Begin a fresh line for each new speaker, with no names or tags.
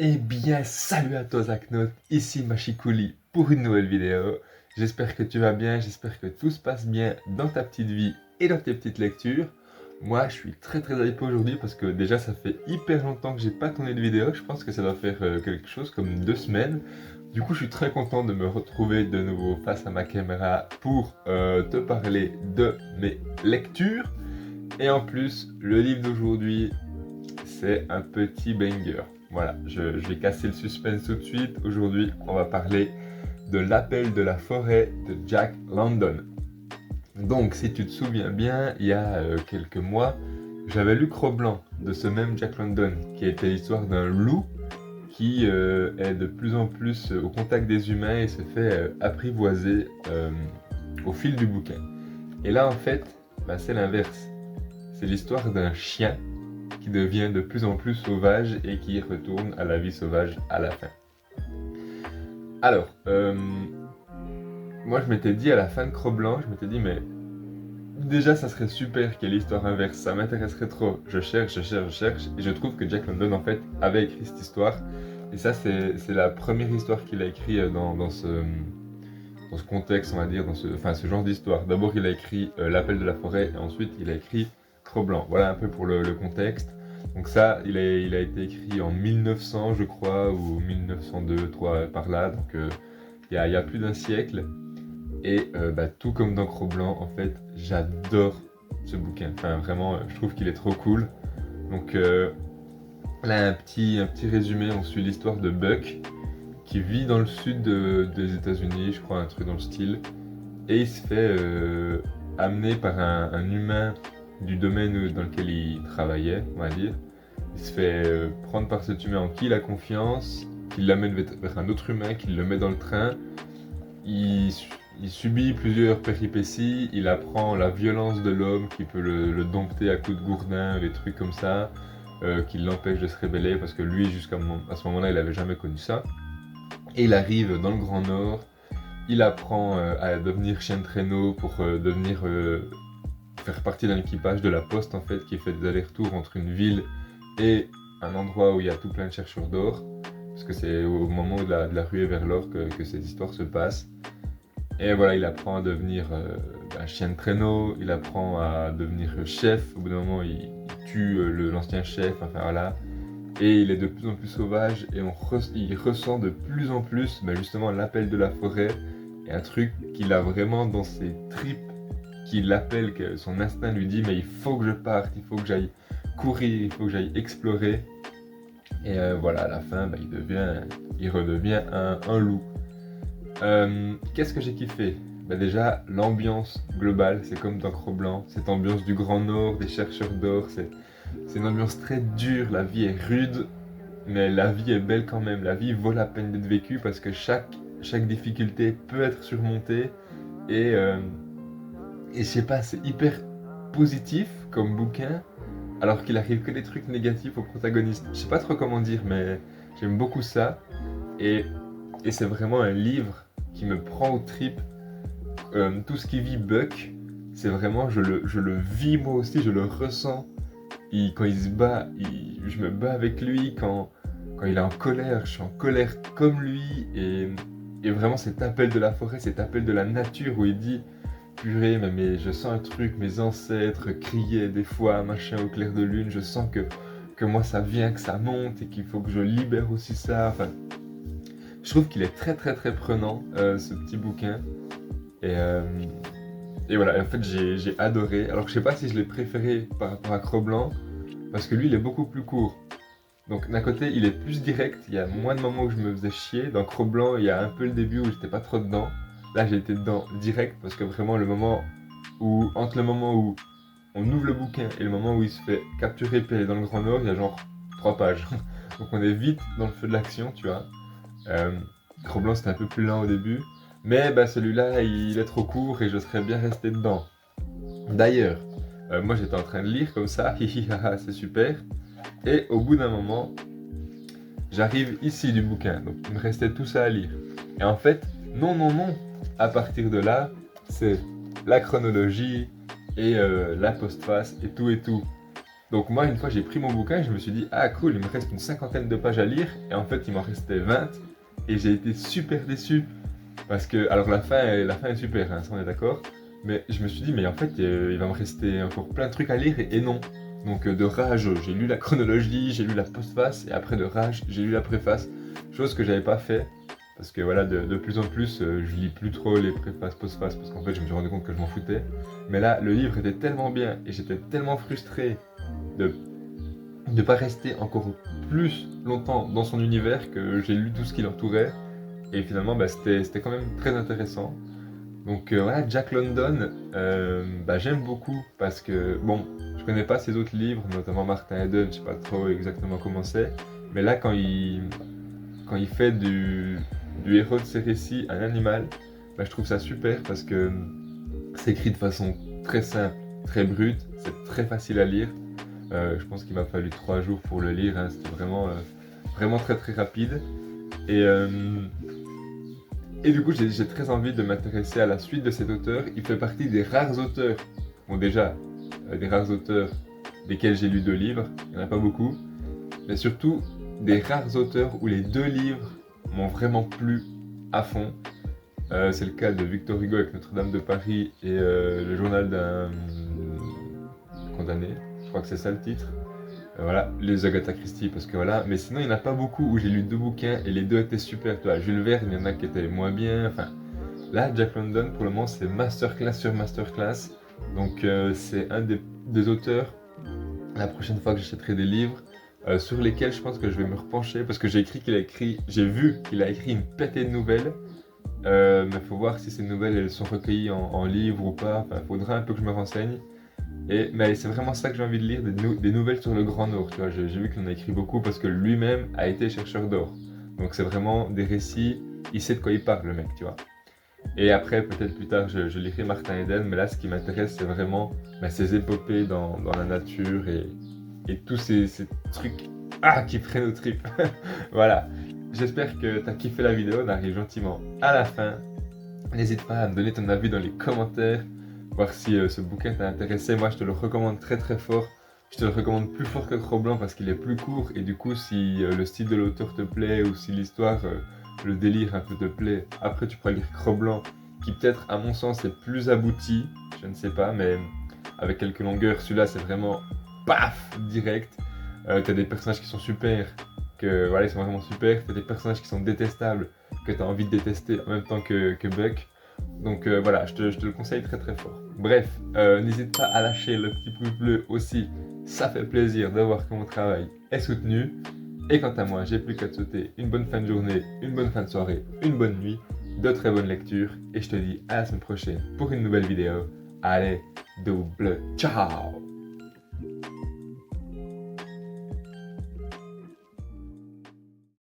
Eh bien, salut à toi Zaknot, ici Machikouli pour une nouvelle vidéo. J'espère que tu vas bien, j'espère que tout se passe bien dans ta petite vie et dans tes petites lectures. Moi, je suis très hypé aujourd'hui parce que déjà ça fait hyper longtemps que j'ai pas tourné de vidéo. Je pense que ça doit faire quelque chose comme 2 semaines. Du coup, je suis très content de me retrouver de nouveau face à ma caméra pour te parler de mes lectures. Et en plus, le livre d'aujourd'hui, c'est un petit banger. Voilà, je vais casser le suspense tout de suite. Aujourd'hui, on va parler de L'appel de la forêt de Jack London. Donc, si tu te souviens bien, il y a quelques mois, j'avais lu Cro-Blanc de ce même Jack London, qui était l'histoire d'un loup qui est de plus en plus au contact des humains et se fait apprivoiser au fil du bouquin. Et là, en fait, c'est l'inverse. C'est l'histoire d'un chien qui devient de plus en plus sauvage et qui retourne à la vie sauvage à la fin. Alors, moi je m'étais dit à la fin de Cro-Blanc, je m'étais dit mais déjà ça serait super qu'il y ait l'histoire inverse, ça m'intéresserait trop. Je cherche et je trouve que Jack London en fait avait écrit cette histoire. Et ça c'est la première histoire qu'il a écrit dans ce contexte, on va dire, ce genre d'histoire. D'abord il a écrit L'appel de la forêt et ensuite il a écrit Cro-Blanc. Voilà un peu pour le contexte. Donc ça, il a été écrit en 1900, je crois, ou 1902, 3 par là. Donc il y a plus d'un siècle. Et tout comme dans Cro-Blanc, en fait, j'adore ce bouquin. Enfin, vraiment, je trouve qu'il est trop cool. Donc là, un petit résumé. On suit l'histoire de Buck, qui vit dans le sud des États-Unis, je crois, un truc dans le style. Et il se fait amener par un humain du domaine dans lequel il travaillait, on va dire. Il se fait prendre par cet humain en qui il a confiance, qui l'amène vers un autre humain, qui le met dans le train. Il, il subit plusieurs péripéties, il apprend la violence de l'homme qui peut le dompter à coups de gourdin, des trucs comme ça, qui l'empêche de se rébeller parce que lui, jusqu'à ce moment-là, il n'avait jamais connu ça. Et il arrive dans le Grand Nord, il apprend à devenir chien de traîneau pour devenir faire partie d'un équipage de la poste en fait qui fait des allers-retours entre une ville et un endroit où il y a tout plein de chercheurs d'or, parce que c'est au moment de la ruée vers l'or que cette histoire se passe. Et voilà, il apprend à devenir chien de traîneau, il apprend à devenir chef, au bout d'un moment il tue l'ancien chef, enfin voilà. Et il est de plus en plus sauvage et il ressent de plus en plus justement l'appel de la forêt et un truc qu'il a vraiment dans ses tripes, qui l'appelle, que son instinct lui dit mais il faut que je parte, il faut que j'aille courir, il faut que j'aille explorer. Et voilà, à la fin, il redevient un loup. Qu'est-ce que j'ai kiffé? Déjà, l'ambiance globale, c'est comme dans Cro-Blanc, cette ambiance du Grand Nord, des chercheurs d'or, c'est une ambiance très dure, la vie est rude, mais la vie est belle quand même, la vie vaut la peine d'être vécue parce que chaque difficulté peut être surmontée et, euh, et je sais pas, c'est hyper positif comme bouquin, alors qu'il arrive que des trucs négatifs au protagoniste. Je sais pas trop comment dire, mais j'aime beaucoup ça. Et, et c'est vraiment un livre qui me prend aux tripes. Tout ce qui vit Buck, c'est vraiment, je le vis moi aussi, je le ressens. Quand il se bat, je me bats avec lui. Quand il est en colère, je suis en colère comme lui. Et vraiment cet appel de la forêt, cet appel de la nature où il dit purée, mais je sens un truc, mes ancêtres criaient des fois, machin, au clair de lune, je sens que moi ça vient, que ça monte et qu'il faut que je libère aussi ça. Enfin, je trouve qu'il est très prenant, ce petit bouquin. Et, euh, et voilà, et en fait j'ai adoré. Alors je sais pas si je l'ai préféré par rapport à Cro-Blanc, parce que lui il est beaucoup plus court. Donc d'un côté il est plus direct, il y a moins de moments où je me faisais chier. Dans Cro-Blanc il y a un peu le début où j'étais pas trop dedans. Là j'ai été dedans direct parce que vraiment entre le moment où on ouvre le bouquin et le moment où il se fait capturer puis aller dans le Grand Nord, il y a genre 3 pages. Donc on est vite dans le feu de l'action, tu vois. Euh, Cro-Blanc c'était un peu plus lent au début, mais celui-là il est trop court et je serais bien resté dedans. D'ailleurs, moi j'étais en train de lire comme ça, c'est super, et au bout d'un moment, j'arrive ici du bouquin, donc il me restait tout ça à lire. Et en fait, non, à partir de là, c'est la chronologie et la postface et tout et tout. Donc moi, une fois, j'ai pris mon bouquin et je me suis dit, ah cool, il me reste une cinquantaine de pages à lire. Et en fait, il m'en restait 20. Et j'ai été super déçu. Parce que, alors la fin est super, hein, ça on est d'accord. Mais je me suis dit, mais en fait, il va me rester encore plein de trucs à lire et non. Donc de Rage, j'ai lu la chronologie, j'ai lu la postface. Et après de Rage, j'ai lu la préface. Chose que j'avais pas fait. Parce que voilà, de plus en plus, je lis plus trop les préfaces, postfaces, parce qu'en fait, je me suis rendu compte que je m'en foutais. Mais là, le livre était tellement bien et j'étais tellement frustré de ne pas rester encore plus longtemps dans son univers que j'ai lu tout ce qui l'entourait. Et finalement, bah, c'était quand même très intéressant. Donc voilà, Jack London, bah, j'aime beaucoup parce que, bon, je connais pas ses autres livres, notamment Martin Eden, je sais pas trop exactement comment c'est. Mais là, quand il fait du héros de ses récits un animal, bah, je trouve ça super parce que c'est écrit de façon très simple, très brute, c'est très facile à lire. Je pense qu'il m'a fallu 3 jours pour le lire, hein, c'était vraiment très très rapide. Et, euh, et du coup, j'ai très envie de m'intéresser à la suite de cet auteur. Il fait partie des rares auteurs, bon déjà, des rares auteurs desquels j'ai lu 2 livres, il n'y en a pas beaucoup, mais surtout des rares auteurs où les 2 livres m'ont vraiment plu à fond. C'est le cas de Victor Hugo avec Notre-Dame de Paris et le journal d'un condamné, je crois que c'est ça le titre. Voilà, les Agatha Christie, parce que voilà, mais sinon il n'y en a pas beaucoup où j'ai lu 2 bouquins et les 2 étaient super. Tu vois, Jules Verne, il y en a qui étaient moins bien. Enfin, là, Jack London, pour le moment, c'est masterclass sur masterclass. Donc, c'est un des auteurs, la prochaine fois que j'achèterai des livres, sur lesquels je pense que je vais me repencher, parce que j'ai vu qu'il a écrit une pétée de nouvelles. Mais il faut voir si ces nouvelles elles sont recueillies en livre ou pas. Enfin, il faudra un peu que je me renseigne. Mais c'est vraiment ça que j'ai envie de lire, des nouvelles sur le Grand Nord. Tu vois, j'ai vu qu'il en a écrit beaucoup parce que lui-même a été chercheur d'or. Donc c'est vraiment des récits, il sait de quoi il parle le mec, tu vois. Et après, peut-être plus tard, je lirai Martin Eden, mais là ce qui m'intéresse c'est vraiment bah, ces épopées dans la nature et tous ces trucs qui prennent aux tripes. Voilà. J'espère que tu as kiffé la vidéo, on arrive gentiment à la fin. N'hésite pas à me donner ton avis dans les commentaires, voir si ce bouquin t'a intéressé. Moi, je te le recommande très très fort. Je te le recommande plus fort que Cro-Blanc parce qu'il est plus court et du coup, si le style de l'auteur te plaît ou si l'histoire, le délire un peu te plaît, après tu pourras lire Cro-Blanc qui peut-être, à mon sens, est plus abouti. Je ne sais pas, mais avec quelques longueurs, celui-là, c'est vraiment paf, direct. T'as des personnages qui sont super, que voilà, ils sont vraiment super. T'as des personnages qui sont détestables, que tu as envie de détester en même temps que Buck. Donc voilà, je te le conseille très très fort. Bref, n'hésite pas à lâcher le petit pouce bleu aussi, ça fait plaisir de voir que mon travail est soutenu. Et quant à moi, j'ai plus qu'à te souhaiter une bonne fin de journée, une bonne fin de soirée, une bonne nuit, de très bonnes lectures. Et je te dis à la semaine prochaine pour une nouvelle vidéo. Allez, double ciao!